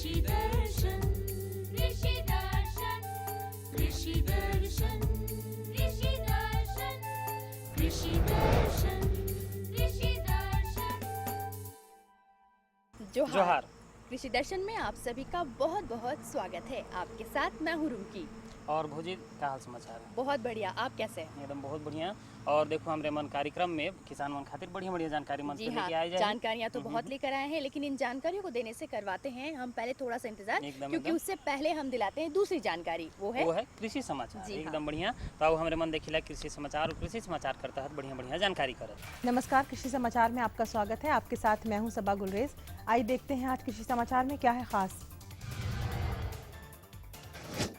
कृषि दर्शन कृषि दर्शन कृषि दर्शन कृषि दर्शन कृषि दर्शन कृषि दर्शन। जोहार। कृषि दर्शन में आप सभी का बहुत बहुत स्वागत है। आपके साथ मैं हूँ रुमकी। और भोजी का हाल समाचार है? बहुत बढ़िया, आप कैसे हैं? एकदम बहुत बढ़िया। और देखो हमरे मन कार्यक्रम में किसान मन खातिर बढ़िया बढ़िया जानकारी मन जी से हाँ, लेके आए जाए। जानकारियाँ तो बहुत लेकर आए हैं, लेकिन इन जानकारियों को देने से करवाते हैं हम पहले थोड़ा सा इंतजार, एकदम, क्योंकि एकदम। उससे पहले हम दिलाते हैं दूसरी जानकारी। वो है कृषि समाचार। जी हाँ। एकदम बढ़िया। तो अब हमरे मन देखिला कृषि समाचार, और कृषि समाचार करता है बढ़िया बढ़िया जानकारी करत। नमस्कार, कृषि समाचार में आपका स्वागत है। आपके साथ मैं हूं सबा गुलरेज। आइए देखते हैं आज कृषि समाचार में क्या है खास।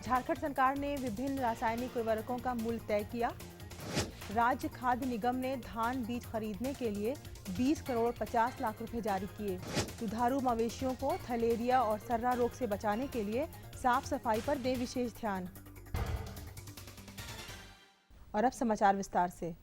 झारखंड सरकार ने विभिन्न रासायनिक उर्वरकों का मूल्य तय किया। राज्य खाद्य निगम ने धान बीज खरीदने के लिए 20 करोड़ 50 लाख रुपए जारी किए। दुधारू मवेशियों को थलेरिया और सर्रा रोग से बचाने के लिए साफ सफाई पर दें विशेष ध्यान। और अब समाचार विस्तार से।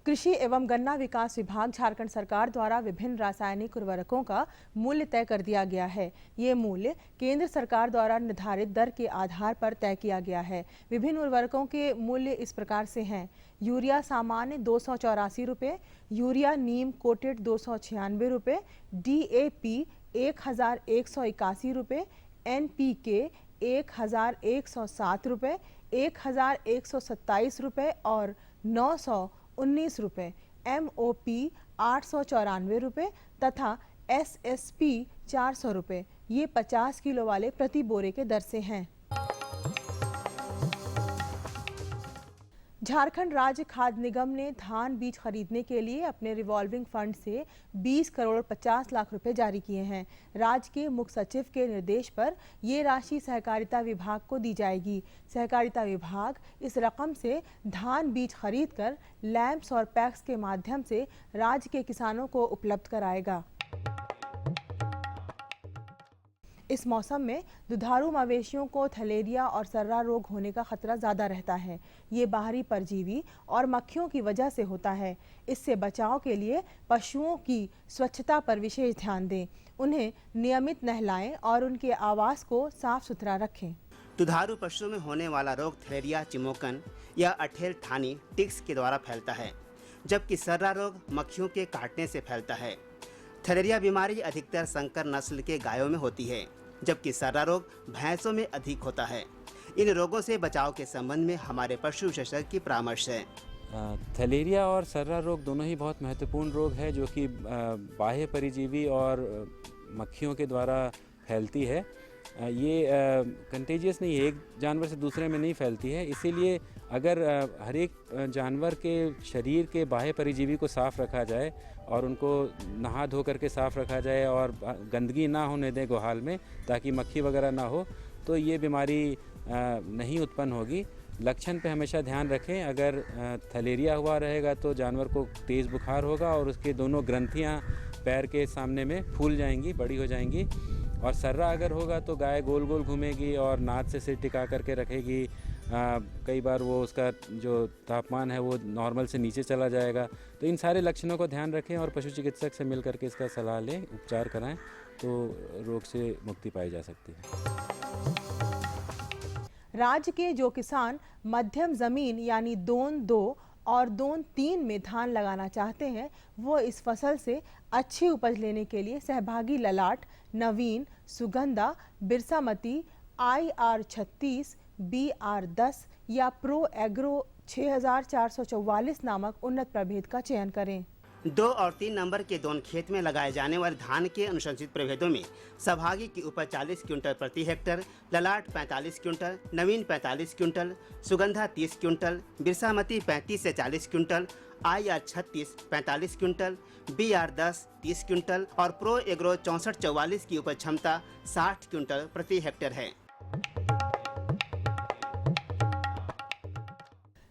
कृषि एवं गन्ना विकास विभाग झारखंड सरकार द्वारा विभिन्न रासायनिक उर्वरकों का मूल्य तय कर दिया गया है। ये मूल्य केंद्र सरकार द्वारा निर्धारित दर के आधार पर तय किया गया है। विभिन्न उर्वरकों के मूल्य इस प्रकार से हैं। यूरिया सामान्य 284 रुपये, यूरिया नीम कोटेड 296 रुपये, DAP 1181 रुपये, NPK 1107 रुपये, 1127 रुपये और 919 रुपये, MOP 894 रुपये तथा SSP 400 रुपये। ये 50 किलो वाले प्रति बोरे के दर से हैं। झारखंड राज्य खाद्य निगम ने धान बीज खरीदने के लिए अपने रिवॉल्विंग फंड से 20 करोड़ 50 लाख रुपए जारी किए हैं। राज्य के मुख्य सचिव के निर्देश पर ये राशि सहकारिता विभाग को दी जाएगी। सहकारिता विभाग इस रकम से धान बीज खरीदकर लैंप्स और पैक्स के माध्यम से राज्य के किसानों को उपलब्ध कराएगा। इस मौसम में दुधारू मवेशियों को थलेरिया और सर्रा रोग होने का खतरा ज़्यादा रहता है। ये बाहरी परजीवी और मक्खियों की वजह से होता है। इससे बचाव के लिए पशुओं की स्वच्छता पर विशेष ध्यान दें। उन्हें नियमित नहलाएं और उनके आवास को साफ सुथरा रखें। दुधारू पशुओं में होने वाला रोग थलेरिया चिमोकन या अठेल थानी टिक्स के द्वारा फैलता है, जबकि सर्रा रोग मक्खियों के काटने से फैलता है। थलेरिया बीमारी अधिकतर संकर नस्ल के गायों में होती है, जबकि सर्रा रोग भैंसों में अधिक होता है। इन रोगों से बचाव के संबंध में हमारे पशु विशेषज्ञ की परामर्श है। थलेरिया और सर्रा रोग दोनों ही बहुत महत्वपूर्ण रोग है, जो कि बाह्य परिजीवी और मक्खियों के द्वारा फैलती है। ये कंटेजियस नहीं है, एक जानवर से दूसरे में नहीं फैलती है। इसीलिए अगर हर एक जानवर के शरीर के बाह्य परिजीवी को साफ़ रखा जाए और उनको नहा धो करके साफ़ रखा जाए और गंदगी ना होने दें गुहाल में, ताकि मक्खी वगैरह ना हो, तो ये बीमारी नहीं उत्पन्न होगी। लक्षण पे हमेशा ध्यान रखें। अगर थलेरिया हुआ रहेगा तो जानवर को तेज़ बुखार होगा और उसके दोनों ग्रंथियाँ पैर के सामने में फूल जाएंगी, बड़ी हो जाएंगी। और सर्रा अगर होगा तो गाय गोल गोल घूमेगी और नाद से सिर टिका करके रखेगी। कई बार वो उसका जो तापमान है वो नॉर्मल से नीचे चला जाएगा। तो इन सारे लक्षणों को ध्यान रखें और पशु चिकित्सक से मिल करके इसका सलाह लें, उपचार कराएं, तो रोग से मुक्ति पाई जा सकती है। राज्य के जो किसान मध्यम जमीन यानी दोन 2 और दोन 3 में धान लगाना चाहते हैं, वो इस फसल से अच्छी उपज लेने के लिए सहभागी ललाट, नवीन, सुगंधा, बिरसामती, IR 36, BR 10 या प्रो एग्रो 6444 नामक उन्नत प्रभेद का चयन करें। 2 और 3 नंबर के दोन खेत में लगाए जाने वाले धान के अनुशंसित प्रभेदों में सहभागी की उपज 40 क्विंटल प्रति हेक्टर, ललाट 45 क्विंटल, नवीन 45 क्विंटल, सुगंधा 30 क्विंटल, बिरसामती 35 से 40 quintal, IR 36 45 quintal, BR 10 30 quintal और प्रो एग्रो 6444 की उपज क्षमता 60 क्विंटल प्रति हेक्टर है।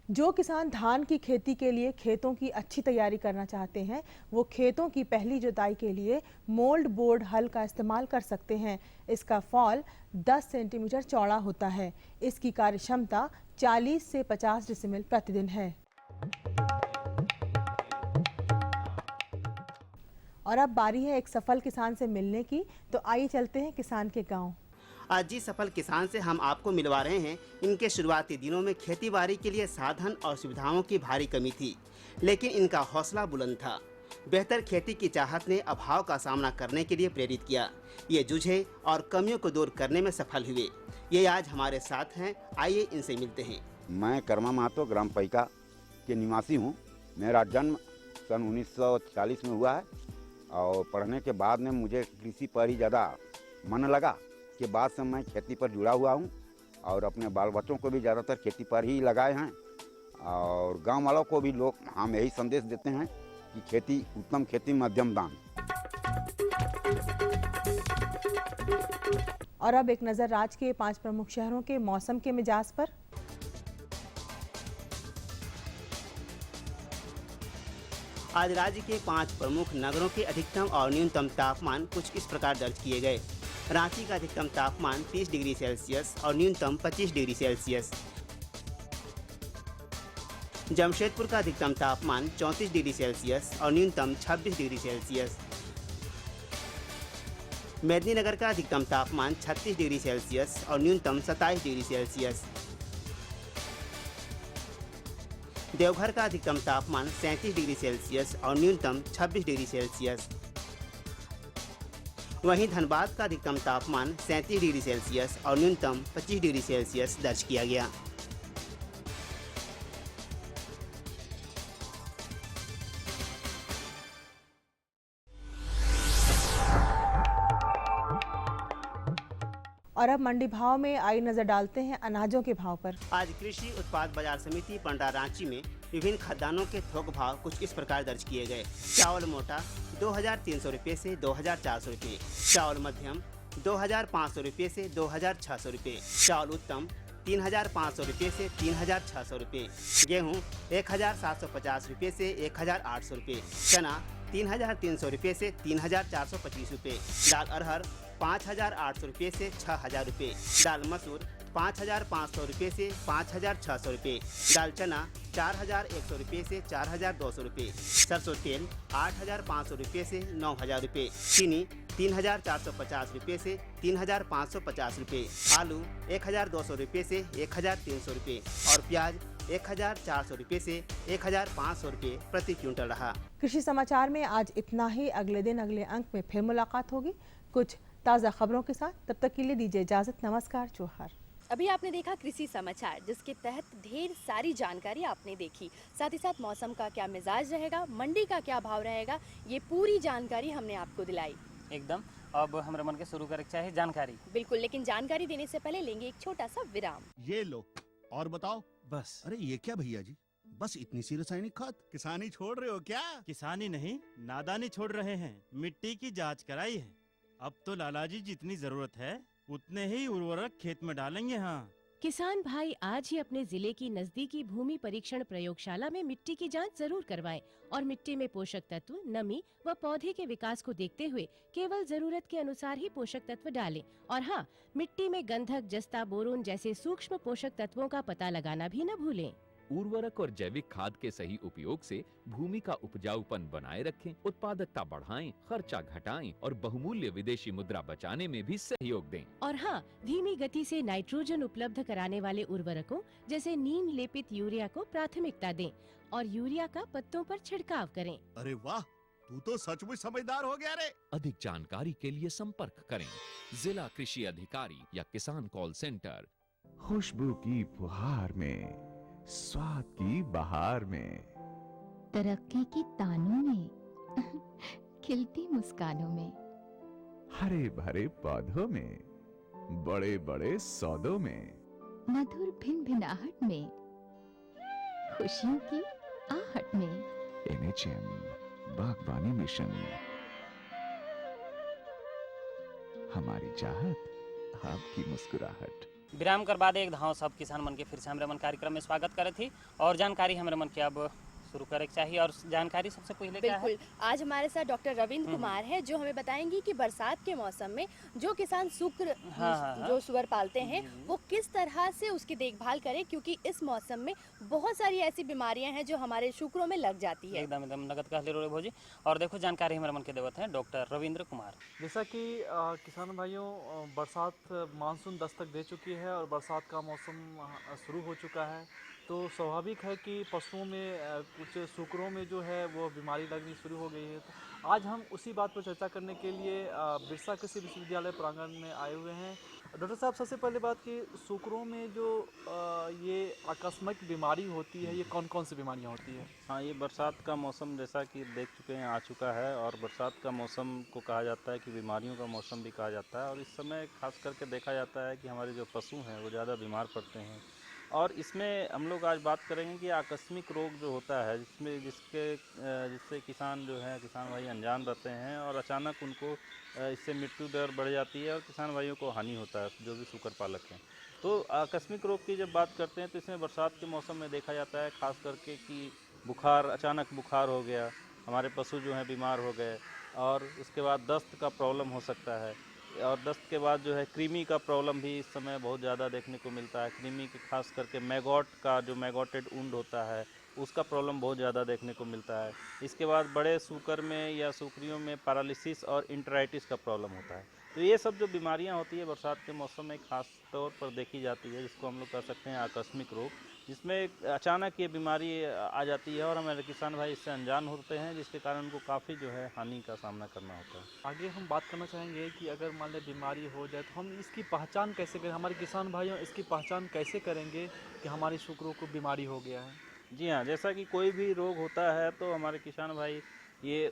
जो किसान धान की खेती के लिए खेतों की अच्छी तैयारी करना चाहते हैं, वो खेतों की पहली जुताई के लिए मोल्ड बोर्ड हल का इस्तेमाल कर सकते हैं। इसका फॉल 10 सेंटीमीटर चौड़ा होता है। इसकी कार्यक्षमता 40 से 50 डेसिमल प्रतिदिन है। और अब बारी है एक सफल किसान से मिलने की, तो आइए चलते हैं किसान के गांव। आज जिस सफल किसान से हम आपको मिलवा रहे हैं, इनके शुरुआती दिनों में खेतीबाड़ी के लिए साधन और सुविधाओं की भारी कमी थी, लेकिन इनका हौसला बुलंद था। बेहतर खेती की चाहत ने अभाव का सामना करने के लिए प्रेरित किया। ये जूझे और कमियों को दूर करने में सफल हुए। ये आज हमारे साथ हैं, आइए इनसे मिलते हैं। मैं कर्मा महतो ग्राम पैका के निवासी हूँ। मेरा जन्म सन 1940 में हुआ है और पढ़ने के बाद में मुझे कृषि पर ही ज़्यादा मन लगा। के बाद से मैं खेती पर जुड़ा हुआ हूँ और अपने बाल बच्चों को भी ज़्यादातर खेती पर ही लगाए हैं। और गांव वालों को भी लोग हम यही संदेश देते हैं कि खेती उत्तम खेती मध्यम दान। और अब एक नज़र राज्य के 5 प्रमुख शहरों के मौसम के मिजाज पर। आज राज्य के 5 प्रमुख नगरों के अधिकतम और न्यूनतम तापमान कुछ इस प्रकार दर्ज किए गए। रांची का अधिकतम तापमान 30 डिग्री सेल्सियस और न्यूनतम 25 डिग्री सेल्सियस। जमशेदपुर का अधिकतम तापमान 34 डिग्री सेल्सियस और न्यूनतम 26 डिग्री सेल्सियस। मेदिनीनगर का अधिकतम तापमान 36 डिग्री सेल्सियस और न्यूनतम 27 डिग्री सेल्सियस। देवघर का अधिकतम तापमान 37 डिग्री सेल्सियस और न्यूनतम 26 डिग्री सेल्सियस। वहीं धनबाद का अधिकतम तापमान 37 डिग्री सेल्सियस और न्यूनतम 25 डिग्री सेल्सियस दर्ज किया गया। और अब मंडी भाव में आई नजर डालते हैं अनाजों के भाव पर। आज कृषि उत्पाद बाजार समिति पंडा रांची में विभिन्न खाद्यान्नों के थोक भाव कुछ इस प्रकार दर्ज किए गए। चावल मोटा 2300 रुपये से 2400 रुपये, चावल मध्यम 2500 रुपये से 2600 रुपये, चावल उत्तम 3500 रुपये से 3600 रुपये, गेहूँ 1750 रुपये से 1800 रुपये, चना 3300 रुपये से 3425 रुपये, दाल अरहर 5800 रुपये से 6000 रुपये, दाल मसूर 5500 रुपये से 5600 रुपये, दाल चना 4100 रुपये से 4200 रुपये, सरसों तेल 8500 रुपये से 9000 रुपये, चीनी 3450 रुपये से 3550 रुपये, आलू 1200 रुपये से 1300 रुपये और प्याज 1400 रुपये से 1500 रुपये प्रति क्विंटल रहा। कृषि समाचार में आज इतना ही। अगले दिन अगले अंक में फिर मुलाकात होगी कुछ ताज़ा खबरों के साथ। तब तक के लिए दीजिए इजाज़त। नमस्कार, जोहार। अभी आपने देखा कृषि समाचार, जिसके तहत ढेर सारी जानकारी आपने देखी। साथ ही साथ मौसम का क्या मिजाज रहेगा, मंडी का क्या भाव रहेगा, ये पूरी जानकारी हमने आपको दिलाई। एकदम। अब हमारे मन के शुरू करे चाहे जानकारी। बिल्कुल, लेकिन जानकारी देने से पहले लेंगे एक छोटा सा विराम। ये लो और बताओ। बस। अरे ये क्या भैया जी, बस इतनी सी रासायनिक खाद? किसानी छोड़ रहे हो क्या? किसानी नहीं, नादानी छोड़ रहे हैं। मिट्टी की जांच कराई है। अब तो लालाजी जितनी जरूरत है उतने ही उर्वरक खेत में डालेंगे। हाँ, किसान भाई आज ही अपने जिले की नजदीकी भूमि परीक्षण प्रयोगशाला में मिट्टी की जांच जरूर करवाएं और मिट्टी में पोषक तत्व, नमी व पौधे के विकास को देखते हुए केवल जरूरत के अनुसार ही पोषक तत्व डालें। और हाँ, मिट्टी में गंधक, जस्ता, बोरोन जैसे सूक्ष्म पोषक तत्वों का पता लगाना भी न भूलें। उर्वरक और जैविक खाद के सही उपयोग से भूमि का उपजाऊपन बनाए रखें, उत्पादकता बढ़ाएं, खर्चा घटाएं और बहुमूल्य विदेशी मुद्रा बचाने में भी सहयोग दें। और हाँ, धीमी गति से नाइट्रोजन उपलब्ध कराने वाले उर्वरकों जैसे नीम लेपित यूरिया को प्राथमिकता दें और यूरिया का पत्तों पर छिड़काव करें। अरे वाह, तू तो सचमुच समझदार हो गया रे। अधिक जानकारी के लिए संपर्क करें जिला कृषि अधिकारी या किसान कॉल सेंटर। खुशबू की फुहार में, स्वाद की बहार में, तरक्की की तानों में, खिलती मुस्कानों में, हरे भरे पौधों में, बड़े बड़े सौदों में, मधुर भिनभिनाहट में, खुशियों की आहट में। NHM बागवानी मिशन, हमारी चाहत, आपकी मुस्कुराहट। विराम कर बाद एक धाव सब किसान मन के फिर से हमारे मन कार्यक्रम में स्वागत करे थी और जानकारी हमारे मन के अब शुरू करे के चाहिए। और जानकारी सबसे पहले क्या है? बिल्कुल, आज हमारे साथ डॉक्टर रविंद्र कुमार है जो हमें बताएंगे कि बरसात के मौसम में जो किसान शुक्र हाँ। जो सुअर पालते हैं वो किस तरह से उसकी देखभाल करें, क्योंकि इस मौसम में बहुत सारी ऐसी बीमारियां हैं जो हमारे शुक्रों में लग जाती है। एकदम नगद कहले रोड़े भौजी। और देखो जानकारी हमारे मन के देवत हैं डॉक्टर रविंद्र कुमार। जैसा कि किसान भाइयों, बरसात मानसून दस्तक दे चुकी है और बरसात का मौसम शुरू हो चुका है, तो स्वाभाविक है कि पशुओं में कुछ सूकरों में जो है वो बीमारी लगनी शुरू हो गई है। तो आज हम उसी बात पर चर्चा करने के लिए बिरसा कृषि विश्वविद्यालय प्रांगण में आए हुए हैं। डॉक्टर साहब, सबसे पहले बात कि सूकरों में जो ये आकस्मिक बीमारी होती है, ये कौन कौन सी बीमारियां होती है? हाँ, ये बरसात का मौसम जैसा कि देख चुके हैं आ चुका है, और बरसात का मौसम को कहा जाता है कि बीमारियों का मौसम भी कहा जाता है। और इस समय खास करके देखा जाता है कि हमारे जो पशु हैं वो ज़्यादा बीमार पड़ते हैं। और इसमें हम लोग आज बात करेंगे कि आकस्मिक रोग जो होता है जिससे किसान भाई अनजान रहते हैं और अचानक उनको इससे मृत्यु दर बढ़ जाती है और किसान भाइयों को हानि होता है, जो भी सूकर पालक हैं। तो आकस्मिक रोग की जब बात करते हैं तो इसमें बरसात के मौसम में देखा जाता है खास करके कि अचानक बुखार हो गया, हमारे पशु जो हैं बीमार हो गए, और उसके बाद दस्त का प्रॉब्लम हो सकता है। और दस्त के बाद जो है कृमि का प्रॉब्लम भी इस समय बहुत ज़्यादा देखने को मिलता है। कृमि के खास करके मैगॉट का जो मैगॉटेड वुंड होता है उसका प्रॉब्लम बहुत ज़्यादा देखने को मिलता है। इसके बाद बड़े सूकर में या सूकरियों में पैरालिसिस और इंटराइटिस का प्रॉब्लम होता है। तो ये सब जो बीमारियां होती है बरसात के मौसम में खास तौर पर देखी जाती है, जिसको हम लोग कह सकते हैं आकस्मिक रोग, जिसमें अचानक ये बीमारी आ जाती है और हमारे किसान भाई इससे अनजान होते हैं, जिसके कारण उनको काफ़ी जो है हानि का सामना करना होता है। आगे हम बात करना चाहेंगे कि अगर मान लें बीमारी हो जाए तो हम इसकी पहचान कैसे करें? हमारे किसान भाइयों इसकी पहचान कैसे करेंगे कि हमारे शुक्रों को बीमारी हो गया है? जी हाँ, जैसा कि कोई भी रोग होता है तो हमारे किसान भाई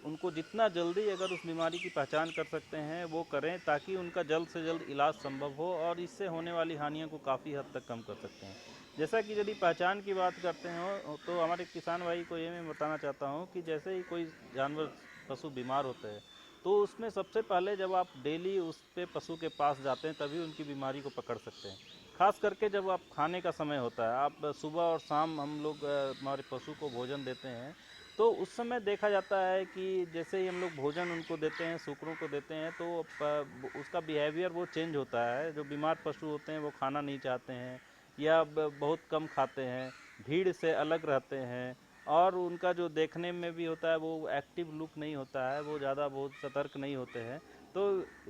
उनको जितना जल्दी अगर उस बीमारी की पहचान कर सकते हैं वो करें, ताकि उनका जल्द से जल्द इलाज संभव हो और इससे होने वाली हानियों को काफ़ी हद तक कम कर सकते हैं। जैसा कि यदि पहचान की बात करते हो तो हमारे किसान भाई को ये मैं बताना चाहता हूँ कि जैसे ही कोई जानवर पशु बीमार होते हैं तो उसमें सबसे पहले जब आप डेली उस पे पशु के पास जाते हैं तभी उनकी बीमारी को पकड़ सकते हैं। खास करके जब आप खाने का समय होता है, आप सुबह और शाम हम लोग हमारे पशु को भोजन देते हैं, तो उस समय देखा जाता है कि जैसे ही हम लोग भोजन उनको देते हैं, सूकरों को देते हैं, तो उसका बिहेवियर वो चेंज होता है। जो बीमार पशु होते हैं वो खाना नहीं चाहते हैं या बहुत कम खाते हैं, भीड़ से अलग रहते हैं, और उनका जो देखने में भी होता है वो एक्टिव लुक नहीं होता है, वो ज़्यादा बहुत सतर्क नहीं होते हैं, तो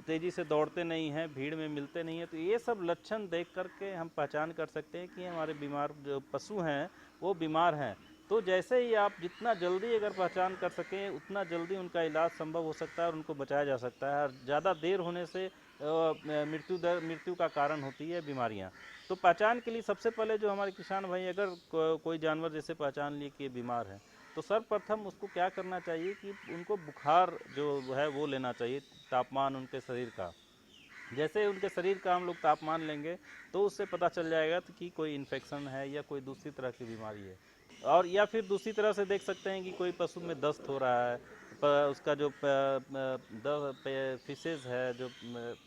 तेज़ी से दौड़ते नहीं हैं, भीड़ में मिलते नहीं हैं। तो ये सब लक्षण देख करके हम पहचान कर सकते हैं कि हमारे बीमार जो पशु हैं वो बीमार हैं। तो जैसे ही आप जितना जल्दी अगर पहचान कर सकें उतना जल्दी उनका इलाज संभव हो सकता है और उनको बचाया जा सकता है। और ज़्यादा देर होने से मृत्यु का कारण होती है बीमारियां। तो पहचान के लिए सबसे पहले जो हमारे किसान भाई अगर कोई जानवर जैसे पहचान लिए कि ये बीमार है, तो सर्वप्रथम उसको क्या करना चाहिए कि उनको बुखार जो है वो लेना चाहिए, तापमान उनके शरीर का। जैसे उनके शरीर का हम लोग तापमान लेंगे तो उससे पता चल जाएगा कि कोई इन्फेक्शन है या कोई दूसरी तरह की बीमारी है। और या फिर दूसरी तरह से देख सकते हैं कि कोई पशु में दस्त हो रहा है, उसका जो फिशेज है, जो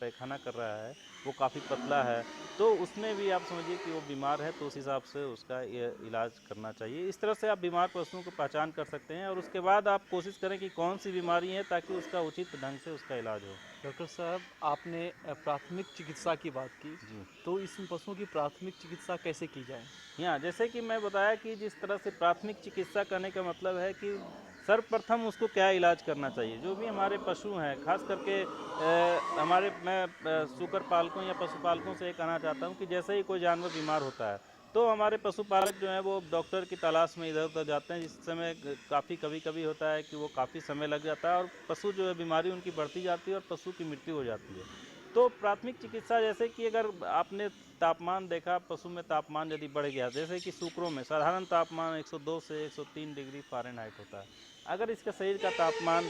पैखाना कर रहा है वो काफ़ी पतला है, तो उसमें भी आप समझिए कि वो बीमार है, तो उस हिसाब से उसका इलाज करना चाहिए। इस तरह से आप बीमार पशुओं को पहचान कर सकते हैं और उसके बाद आप कोशिश करें कि कौन सी बीमारी है ताकि उसका उचित ढंग से उसका इलाज हो। डॉक्टर साहब, आपने प्राथमिक चिकित्सा की बात की, तो इस पशुओं की प्राथमिक चिकित्सा कैसे की जाए? यहाँ जैसे कि मैं बताया कि जिस तरह से प्राथमिक चिकित्सा करने का मतलब है कि सर्वप्रथम उसको क्या इलाज करना चाहिए। जो भी हमारे पशु हैं, खास करके मैं सूकर पालकों या पशुपालकों से कहना चाहता हूँ कि जैसे ही कोई जानवर बीमार होता है तो हमारे पशुपालक जो हैं वो डॉक्टर की तलाश में इधर उधर जाते हैं, जिस समय कभी होता है कि वो काफ़ी समय लग जाता है और पशु जो है बीमारी उनकी बढ़ती जाती है और पशु की मृत्यु हो जाती है। तो प्राथमिक चिकित्सा जैसे कि अगर आपने तापमान देखा, पशु में तापमान यदि बढ़ गया, जैसे कि सूकरों में साधारण तापमान 102 से 103 डिग्री फ़ारेनहाइट होता है, अगर इसका शरीर का तापमान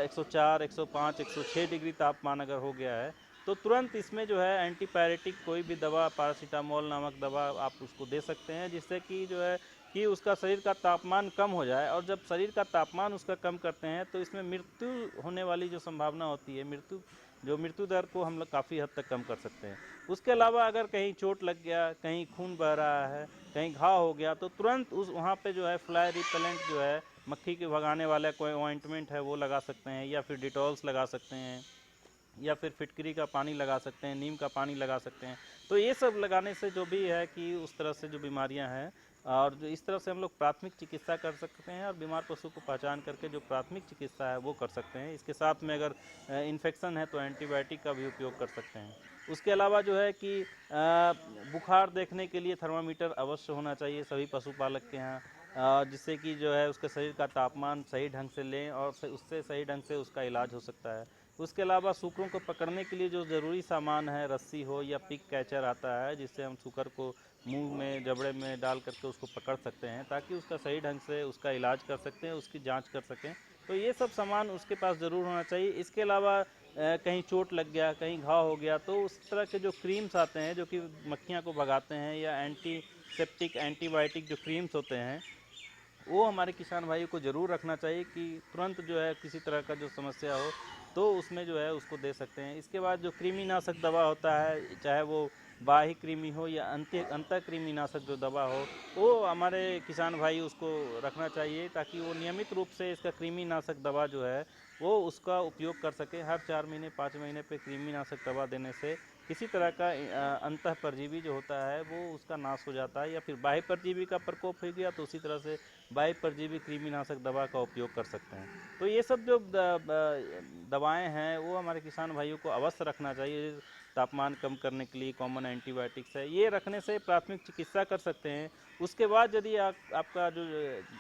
104, 105, 106 डिग्री तापमान अगर हो गया है तो तुरंत इसमें जो है एंटीपायरेटिक कोई भी दवा, पैरासीटामोल नामक दवा आप उसको दे सकते हैं, जिससे कि जो है कि उसका शरीर का तापमान कम हो जाए, और जब शरीर का तापमान उसका कम करते हैं तो इसमें मृत्यु होने वाली जो संभावना होती है, मृत्यु दर को हम लोग काफ़ी हद तक कम कर सकते हैं। उसके अलावा अगर कहीं चोट लग गया, कहीं खून बह रहा है, कहीं घाव हो गया, तो तुरंत उस वहाँ पे जो है फ्लाई रिपेलेंट जो है मक्खी के भगाने वाला कोई ऑइंटमेंट है वो लगा सकते हैं, या फिर डिटॉल्स लगा सकते हैं, या फिर फिटकरी का पानी लगा सकते हैं, नीम का पानी लगा सकते हैं। तो ये सब लगाने से जो भी है कि उस तरह से जो बीमारियां हैं, और जो इस तरह से हम लोग प्राथमिक चिकित्सा कर सकते हैं, और बीमार पशु को पहचान करके जो प्राथमिक चिकित्सा है वो कर सकते हैं। इसके साथ में अगर इन्फेक्शन है तो एंटीबायोटिक का भी उपयोग कर सकते हैं। उसके अलावा जो है कि बुखार देखने के लिए थर्मामीटर अवश्य होना चाहिए सभी पशुपालक के यहाँ, जिससे कि जो है उसके शरीर का तापमान सही ढंग से लें और उससे सही ढंग से उसका इलाज हो सकता है। उसके अलावा सूकरों को पकड़ने के लिए जो ज़रूरी सामान है, रस्सी हो या पिक कैचर आता है, जिससे हम सूकर को मुंह में जबड़े में डाल करके उसको पकड़ सकते हैं, ताकि उसका सही ढंग से उसका इलाज कर सकते हैं, उसकी जांच कर सकें। तो ये सब सामान उसके पास ज़रूर होना चाहिए। इसके अलावा कहीं चोट लग गया, कहीं घाव हो गया, तो उस तरह के जो क्रीम्स आते हैं जो कि मक्खियाँ को भगाते हैं, या एंटीसेप्टिक एंटीबायोटिक जो क्रीम्स होते हैं, वो हमारे किसान भाइयों को ज़रूर रखना चाहिए कि तुरंत जो है किसी तरह का जो समस्या हो तो उसमें जो है उसको दे सकते हैं। इसके बाद जो कृमिनाशक दवा होता है, चाहे वो बाह्य कृमि हो या अंतः कृमिनाशक जो दवा हो, वो हमारे किसान भाई उसको रखना चाहिए, ताकि वो नियमित रूप से इसका कृमिनाशक दवा जो है वो उसका उपयोग कर सके। हर 4 महीने 5 महीने पे कृमिनाशक दवा देने से किसी तरह का अंतः परजीवी जो होता है वो उसका नाश हो जाता है, या फिर बाह्य परजीवी का प्रकोप हो गया तो उसी तरह से बाह्य परजीवी कृमिनाशक दवा का उपयोग कर सकते हैं। तो ये सब जो दवाएं हैं वो हमारे किसान भाइयों को अवश्य रखना चाहिए। तापमान कम करने के लिए कॉमन एंटीबायोटिक्स है, ये रखने से प्राथमिक चिकित्सा कर सकते हैं। उसके बाद यदि आपका जो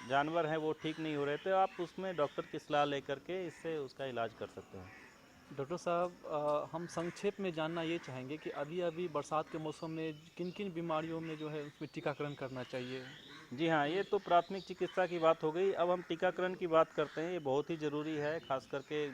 जानवर है वो ठीक नहीं हो रहे तो आप उसमें डॉक्टर की सलाह लेकर के इससे उसका इलाज कर सकते हैं। डॉक्टर साहब, हम संक्षेप में जानना ये चाहेंगे कि अभी बरसात के मौसम में किन किन बीमारियों में जो है उसमें टीकाकरण करना चाहिए। जी हाँ, ये तो प्राथमिक चिकित्सा की बात हो गई। अब हम टीकाकरण की बात करते हैं। ये बहुत ही ज़रूरी है, खास करके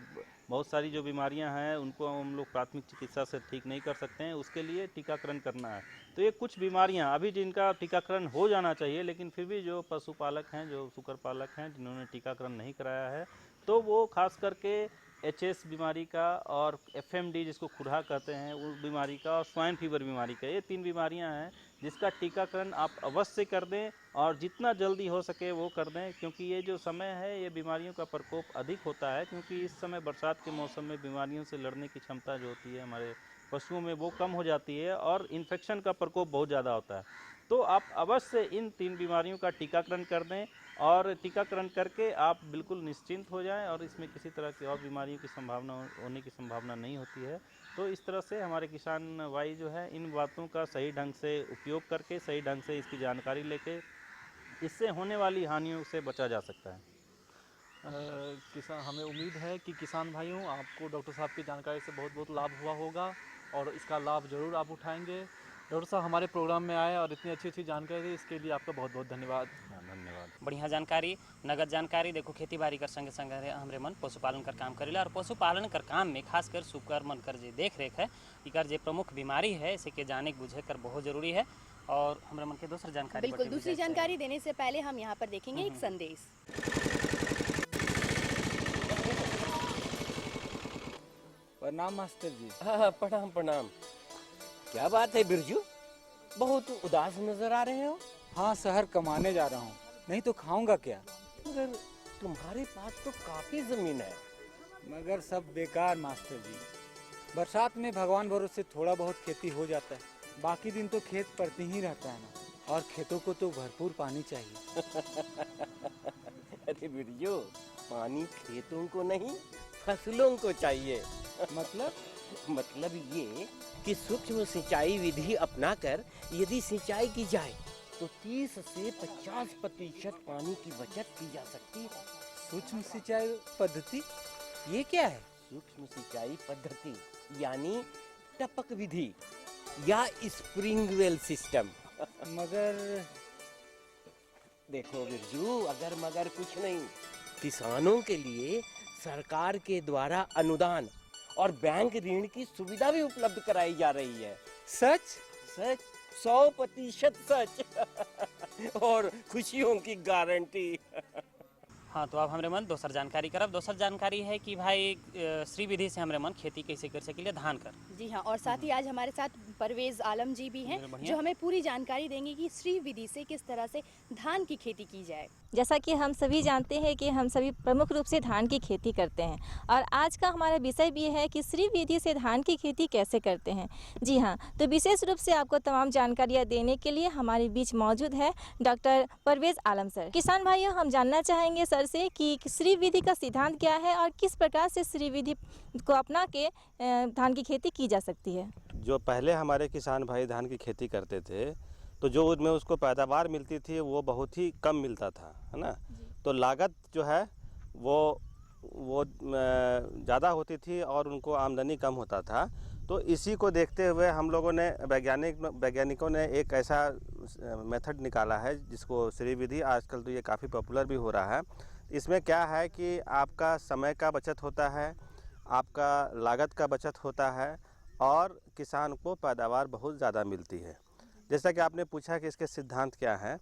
बहुत सारी जो बीमारियां हैं उनको हम लोग प्राथमिक चिकित्सा से ठीक नहीं कर सकते हैं, उसके लिए टीकाकरण करना है। तो ये कुछ बीमारियां अभी जिनका टीकाकरण हो जाना चाहिए, लेकिन फिर भी जो पशुपालक हैं, जो सुकर पालक हैं, जिन्होंने टीकाकरण नहीं कराया है, तो वो खास करके HS बीमारी का और FMD जिसको खुरहा कहते हैं उस बीमारी का, और स्वाइन फीवर बीमारी का, ये 3 बीमारियां हैं जिसका टीकाकरण आप अवश्य कर दें, और जितना जल्दी हो सके वो कर दें, क्योंकि ये जो समय है ये बीमारियों का प्रकोप अधिक होता है, क्योंकि इस समय बरसात के मौसम में बीमारियों से लड़ने की क्षमता जो होती है हमारे पशुओं में वो कम हो जाती है, और इन्फेक्शन का प्रकोप बहुत ज़्यादा होता है। तो आप अवश्य इन 3 बीमारियों का टीकाकरण कर दें, और टीकाकरण करके आप बिल्कुल निश्चिंत हो जाएं, और इसमें किसी तरह की और बीमारियों की संभावना होने की संभावना नहीं होती है। तो इस तरह से हमारे किसान भाई जो है इन बातों का सही ढंग से उपयोग करके, सही ढंग से इसकी जानकारी लेके, इससे होने वाली हानियों से बचा जा सकता है। हमें उम्मीद है कि किसान भाइयों आपको डॉक्टर साहब की जानकारी से बहुत बहुत लाभ हुआ होगा, और इसका लाभ ज़रूर आप उठाएंगे। डॉक्टर साहब हमारे प्रोग्राम में आए और इतनी अच्छी जानकारी दी, इसके लिए आपका बहुत बहुत धन्यवाद। धन्यवाद। बढ़िया जानकारी, नगद जानकारी। देखो खेती बाड़ी कर संगे संग हमरे मन पशुपालन कर काम करेला, और पशुपालन कर काम में खासकर सुकर मन कर जे देख रेख है, इकर जे प्रमुख बीमारी है, इसे के जाने बुझे कर बहुत जरूरी है। और हमारे मन के दूसरी जानकारी, बिल्कुल दूसरी जानकारी देने से पहले हम यहाँ पर देखेंगे एक संदेश। प्रणाम मास्टर जी। हाँ, प्रणाम प्रणाम। क्या बात है बिरजू, बहुत उदास नजर आ रहे हो? हाँ, शहर कमाने जा रहा हूँ, नहीं तो खाऊंगा क्या? मगर तुम्हारे पास तो काफी जमीन है। मगर सब बेकार मास्टर जी। बरसात में भगवान भरोसे थोड़ा बहुत खेती हो जाता है, बाकी दिन तो खेत पड़ते ही रहता है ना, और खेतों को तो भरपूर पानी चाहिए। अरे बिरजू, पानी खेतों को नहीं फसलों को चाहिए। मतलब ये कि सूक्ष्म सिंचाई विधि अपनाकर यदि सिंचाई की जाए तो 30 से 50% पानी की बचत की जा सकती है। सूक्ष्म सिंचाई पद्धति ये क्या है? सूक्ष्म सिंचाई पद्धति यानी टपक विधि या स्प्रिंगवेल सिस्टम। मगर देखो बिरजू, अगर मगर कुछ नहीं, किसानों के लिए सरकार के द्वारा अनुदान और बैंक ऋण की सुविधा भी उपलब्ध कराई जा रही है। सच? 100% सच और खुशियों की गारंटी। हाँ, तो अब हमरे मन दोसर जानकारी करब। दोसर जानकारी है कि भाई श्री विधि से हमरे मन खेती कैसे कर सकिले धान कर। जी हाँ, और साथ ही आज हमारे साथ परवेज आलम जी भी हैं बढ़िया। जो हमें पूरी जानकारी देंगे कि श्री विधि से किस तरह से धान की खेती की जाए। जैसा कि हम सभी जानते हैं कि हम सभी प्रमुख रूप से धान की खेती करते हैं और आज का हमारा विषय भी है कि श्री विधि से धान की खेती कैसे करते हैं। जी हाँ, तो विशेष रूप से आपको तमाम जानकारियाँ देने के लिए हमारे बीच मौजूद है डॉक्टर परवेज आलम सर। किसान भाइयों, हम जानना चाहेंगे सर से कि श्री विधि का सिद्धांत क्या है और किस प्रकार से श्री विधि को अपना के धान की खेती की जा सकती है। जो पहले हमारे किसान भाई धान की खेती करते थे तो जो उसमें उसको पैदावार मिलती थी वो बहुत ही कम मिलता था, है ना। तो लागत जो है वो ज़्यादा होती थी और उनको आमदनी कम होता था। तो इसी को देखते हुए हम लोगों ने वैज्ञानिकों ने एक ऐसा मेथड निकाला है जिसको श्री विधि, आजकल तो ये काफ़ी पॉपुलर भी हो रहा है। इसमें क्या है कि आपका समय का बचत होता है, आपका लागत का बचत होता है और किसान को पैदावार बहुत ज़्यादा मिलती है। जैसा कि आपने पूछा कि इसके सिद्धांत क्या हैं,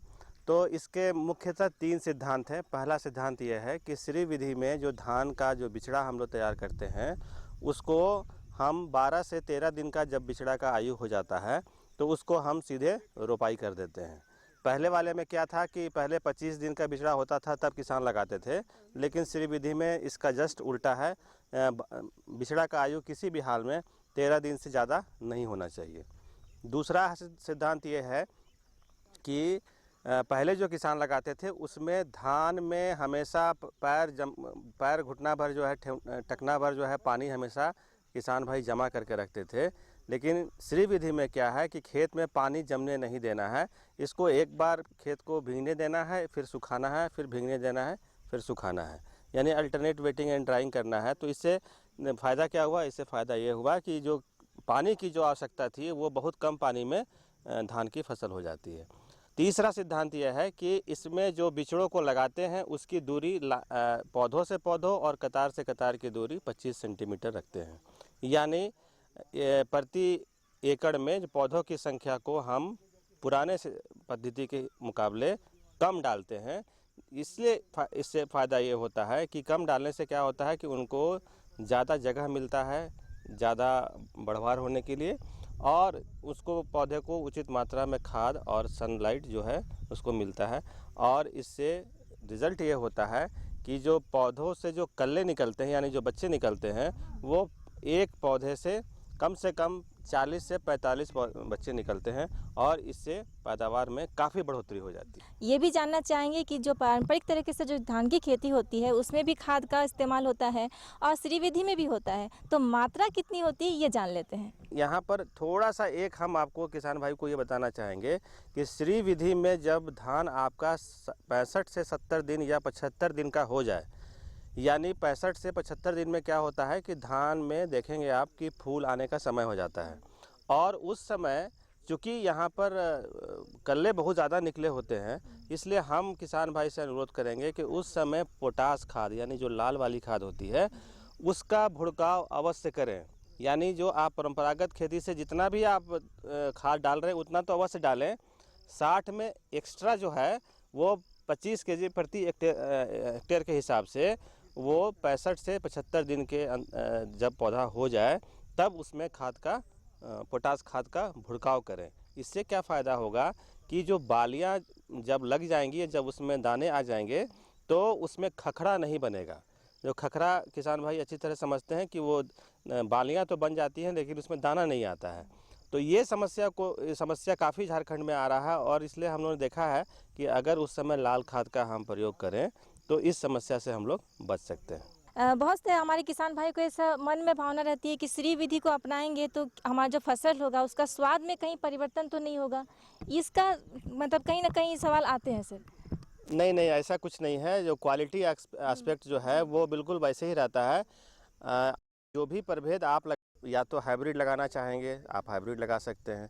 तो इसके मुख्यतः 3 सिद्धांत हैं। पहला सिद्धांत यह है कि श्री विधि में जो धान का जो बिचड़ा हम लोग तैयार करते हैं उसको हम 12 से 13 दिन का जब बिचड़ा का आयु हो जाता है तो उसको हम सीधे रोपाई कर देते हैं। पहले वाले में क्या था कि पहले 25 दिन का बिचड़ा होता था तब किसान लगाते थे, लेकिन श्री विधि में इसका जस्ट उल्टा है। बिचड़ा का आयु किसी भी हाल में 13 दिन से ज़्यादा नहीं होना चाहिए। दूसरा सिद्धांत ये है कि पहले जो किसान लगाते थे उसमें धान में हमेशा पैर घुटना भर जो है टकना भर जो है पानी हमेशा किसान भाई जमा करके रखते थे। लेकिन श्री विधि में क्या है कि खेत में पानी जमने नहीं देना है, इसको एक बार खेत को भीगने देना है, फिर सुखाना है, फिर भीगने देना है, फिर सुखाना है, यानी अल्टरनेट वेटिंग एंड ड्राइंग करना है। तो इससे फ़ायदा क्या हुआ? इससे फ़ायदा ये हुआ कि जो पानी की जो आवश्यकता थी वो बहुत कम पानी में धान की फसल हो जाती है। तीसरा सिद्धांत यह है कि इसमें जो बिचड़ों को लगाते हैं उसकी दूरी पौधों से पौधों और कतार से कतार की दूरी 25 सेंटीमीटर रखते हैं, यानी प्रति एकड़ में जो पौधों की संख्या को हम पुराने पद्धति के मुकाबले कम डालते हैं। इसलिए इससे फ़ायदा ये होता है कि कम डालने से क्या होता है कि उनको ज़्यादा जगह मिलता है ज़्यादा बढ़वार होने के लिए, और उसको पौधे को उचित मात्रा में खाद और सनलाइट जो है उसको मिलता है। और इससे रिज़ल्ट ये होता है कि जो पौधों से जो कल्ले निकलते हैं यानी जो बच्चे निकलते हैं वो एक पौधे से कम 40 से 45 बच्चे निकलते हैं और इससे पैदावार में काफ़ी बढ़ोतरी हो जाती है। ये भी जानना चाहेंगे कि जो पारंपरिक तरीके से जो धान की खेती होती है उसमें भी खाद का इस्तेमाल होता है और श्री विधि में भी होता है, तो मात्रा कितनी होती है ये जान लेते हैं। यहाँ पर थोड़ा सा एक हम आपको किसान भाई को ये बताना चाहेंगे कि श्री विधि में जब धान आपका 65 से 70 दिन या 75 दिन का हो जाए, यानी 65 से 75 दिन में क्या होता है कि धान में देखेंगे आप कि फूल आने का समय हो जाता है, और उस समय चूँकि यहाँ पर कल्ले बहुत ज़्यादा निकले होते हैं, इसलिए हम किसान भाई से अनुरोध करेंगे कि उस समय पोटास खाद यानी जो लाल वाली खाद होती है उसका भुड़काव अवश्य करें। यानी जो आप परंपरागत खेती से जितना भी आप खाद डाल रहे हैं उतना तो अवश्य डालें, 60 में एक्स्ट्रा जो है वो 25 केजी प्रति हेक्टेयर के हिसाब से वो 65 से 75 दिन के जब पौधा हो जाए तब उसमें खाद का पोटास खाद का भुड़काव करें। इससे क्या फ़ायदा होगा कि जो बालियाँ जब लग जाएंगी, जब उसमें दाने आ जाएंगे तो उसमें खखड़ा नहीं बनेगा। जो खखड़ा किसान भाई अच्छी तरह समझते हैं कि वो बालियाँ तो बन जाती हैं लेकिन उसमें दाना नहीं आता है। तो ये समस्या काफ़ी झारखंड में आ रहा है और इसलिए हम लोगों ने देखा है कि अगर उस समय लाल खाद का हम प्रयोग करें तो इस समस्या से हम लोग बच सकते हैं। बहुत से हमारे किसान भाई को ऐसा मन में भावना रहती है कि श्री विधि को अपनाएंगे तो हमारा जो फसल होगा उसका स्वाद में कहीं परिवर्तन तो नहीं होगा, इसका मतलब कहीं ना कहीं सवाल आते हैं सर। नहीं, ऐसा कुछ नहीं है। जो क्वालिटी एस्पेक्ट जो है वो बिल्कुल वैसे ही रहता है। जो भी प्रभेद आप या तो हाइब्रिड लगाना चाहेंगे आप हाइब्रिड लगा सकते हैं,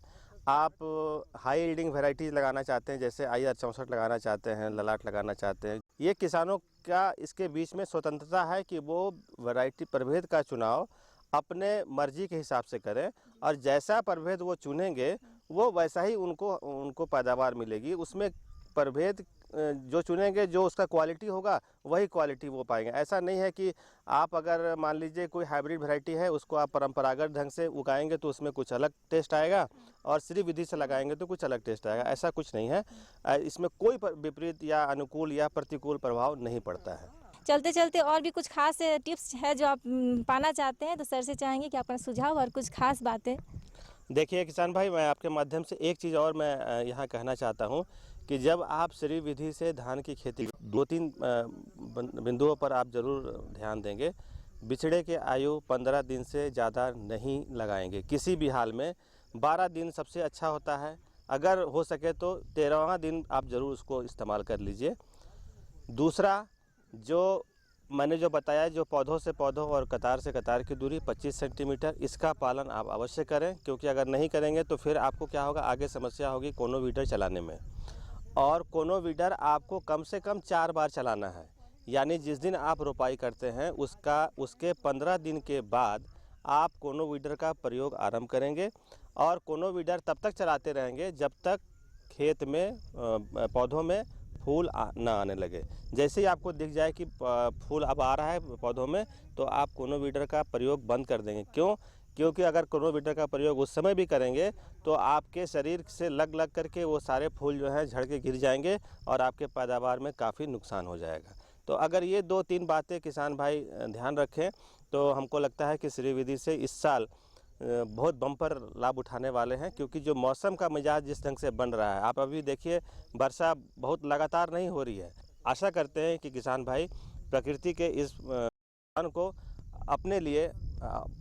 आप हाई यील्डिंग वैरायटीज़ लगाना चाहते हैं जैसे IR 64 लगाना चाहते हैं, ललाट लगाना चाहते हैं, ये किसानों का इसके बीच में स्वतंत्रता है कि वो वैरायटी प्रभेद का चुनाव अपने मर्जी के हिसाब से करें और जैसा प्रभेद वो चुनेंगे वो वैसा ही उनको पैदावार मिलेगी। उसमें प्रभेद जो चुनेंगे, जो उसका क्वालिटी होगा वही क्वालिटी वो पाएंगे। ऐसा नहीं है कि आप अगर मान लीजिए कोई हाइब्रिड वैरायटी है, उसको आप परंपरागत ढंग से उगाएंगे तो उसमें कुछ अलग टेस्ट आएगा, और श्री विधि से लगाएंगे तो कुछ अलग टेस्ट आएगा। ऐसा कुछ नहीं है, इसमें कोई विपरीत या अनुकूल या प्रतिकूल प्रभाव नहीं पड़ता है। चलते चलते और भी कुछ खास टिप्स है जो आप पाना चाहते हैं, तो सर से चाहेंगे कि अपना सुझाव और कुछ खास बातें। देखिए किसान भाई, मैं आपके माध्यम से एक चीज़ और मैं यहाँ कहना चाहता हूँ कि जब आप श्री विधि से धान की खेती 2-3 बिंदुओं पर आप ज़रूर ध्यान देंगे। बिछड़े के आयु 15 दिन से ज़्यादा नहीं लगाएंगे किसी भी हाल में। 12 दिन सबसे अच्छा होता है, अगर हो सके तो 13वां दिन आप ज़रूर उसको इस्तेमाल कर लीजिए। दूसरा, जो मैंने जो बताया, जो पौधों से पौधों और कतार से कतार की दूरी 25 सेंटीमीटर, इसका पालन आप अवश्य करें, क्योंकि अगर नहीं करेंगे तो फिर आपको क्या होगा, आगे समस्या होगी कोनो वीडर चलाने में। और कोनो वीडर आपको कम से कम 4 बार चलाना है, यानी जिस दिन आप रोपाई करते हैं उसके 15 दिन के बाद आप कोनो वीडर का प्रयोग आरंभ करेंगे। और कोनो वीडर तब तक चलाते रहेंगे जब तक खेत में पौधों में फूल ना आने लगे। जैसे ही आपको दिख जाए कि फूल अब आ रहा है पौधों में, तो आप कोनो वीडर का प्रयोग बंद कर देंगे। क्यों? क्योंकि अगर कोनो वीडर का प्रयोग उस समय भी करेंगे तो आपके शरीर से लग करके वो सारे फूल जो हैं झड़ के गिर जाएंगे और आपके पैदावार में काफ़ी नुकसान हो जाएगा। तो अगर ये 2-3 बातें किसान भाई ध्यान रखें तो हमको लगता है कि श्री विधि से इस साल बहुत बम्पर लाभ उठाने वाले हैं। क्योंकि जो मौसम का मिजाज जिस ढंग से बन रहा है, आप अभी देखिए वर्षा बहुत लगातार नहीं हो रही है। आशा करते हैं कि किसान भाई प्रकृति के इस को अपने लिए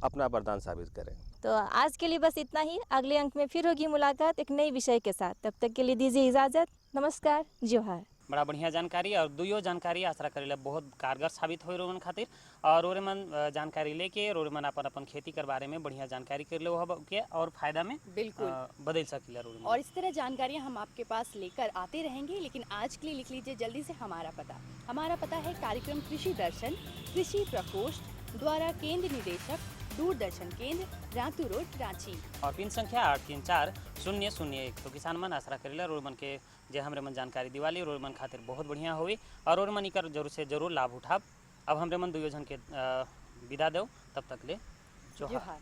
अपना वरदान साबित करें। तो आज के लिए बस इतना ही। अगले अंक में फिर होगी मुलाकात एक नई विषय के साथ। तब तक के लिए दीजिए इजाज़त। नमस्कार, जोहार। बड़ा बढ़िया जानकारी और दुइयो जानकारी आशा करेला बहुत कारगर साबित हो रोमन खातिर। और रोरे मन जानकारी लेके रोरे मन अपन खेती कर बारे में बढ़िया जानकारी कर ले हो के और फायदा में बिल्कुल बदल सकिला रोरे। और इस तरह जानकारियाँ हम आपके पास लेकर आते रहेंगे, लेकिन आज के लिए लिख लीजिए जल्दी से हमारा पता। हमारा पता है कार्यक्रम कृषि दर्शन, कृषि प्रकोष्ठ द्वारा केंद्र निदेशक, दूरदर्शन केंद्र, रातू रोड, रांची। और पिन संख्या 834001। तो किसान मन आशा करेला रोड मन के जे हमरे मन जानकारी दिवाली रोड मन खातिर बहुत बढ़िया हुई और रोड मन इकर जरूर से जरूर लाभ उठाब। अब हमरे मन दुइयो जन के विदा दो, तब तक ले जोहार।